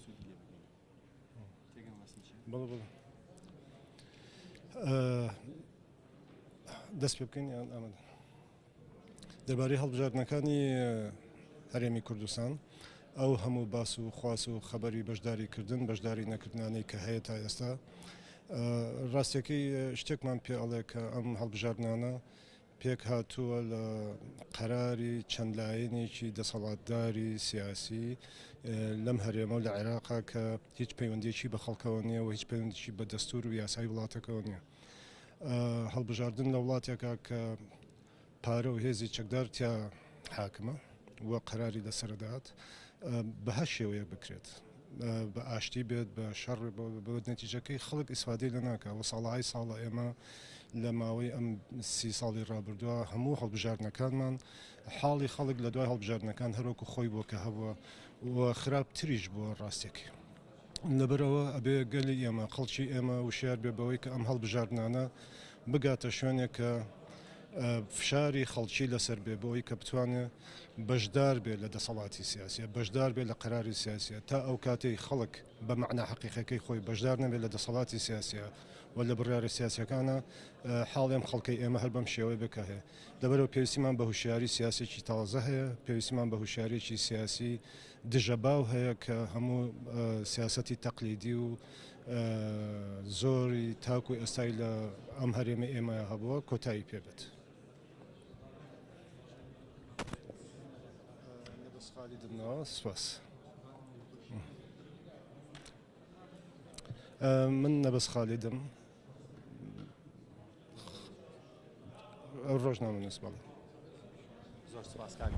سوودی لێ بگەین تێگەم وەسن چی بەڵێ بەڵێ دەست پێ بکەین یان ئامادە دەربارەی هەڵبژاردنەکانی هەرێمی کوردستان ئەو هەموو باس و خواس و خەبەری بەشداریکردن بەشداری نەکردنانەی کە هەیە تا ئێستا ڕاستیەکەی شتێکمان پێ ئەڵێ کە ئەم هەڵبژاردنانە پێک هاتووە لە قەراری چەند لایەنێکی دەسەڵاتداری سیاسی لەم هەرێمە و لە عێراقا کە هیچ پەیوەندێکی بە خەڵکەوە نییە و هیچ پەیوەندێکی بە دەستور و یاسای وڵاتەکەەوە نییە هەڵبژاردن لە وڵاتێکا کە پارە و هێزی چەکدار تیا حاکمە وە قەراری لەسەردات بە هەر شێوەیە بکرێت بە ئاشتی بێت بە شەڕ بۆ نەتیجەکەی خەڵک ئیسفادەی لە ناکە و ساڵهای ساڵە ئێمە لە ماوەی ئەم 30 ساڵی ڕابردووە هەموو هەڵبژاردنەکانمان حاڵی خەڵک لە دوای هەڵبژاردنەکان هەروەکو خۆی بۆ کە هەبووە و خراپتریش بووە ڕاستێکی لەبەرەوە ئەبێ گەلی ئێمە خەڵکی ئێمە وشیار بێ بەوەی کە ئەم هەڵبژاردنانە بگاتە شوێنێک کە فشاری خەڵکی لەسەر بێ بۆی کە بتوانێت بەشدار بێت لە دەسەڵاتی سیاسیە بەشدار بێت لە قەراری سیاسیە تا ئەو کاتەی خەڵک بە مەعنا حەقیقەکەی خۆی بەشدار نەبێت لە دەسەڵاتی سیاسیە و لە بڕیارە سیاسەکانە حاڵێم خەڵکەی ئێمە هەر بەم شێوەیە بکە هەیە لەبەرەوە پێویستیمان بە هوشیاری سیاسێکی تازە هەیە پێویستیمان بە هوشیارێکی سیاسی دژەباو هەیە کە هەموو سیاسەتی تەقلیدی و زۆری تاکو ئێستای لە ئەم هەرێمە ئێمە هەبووە کۆتایی پێبێت. سپاس من نەبەس خالیدم ڕۆژنامە نووس بەڵێ زۆر سپاس کاک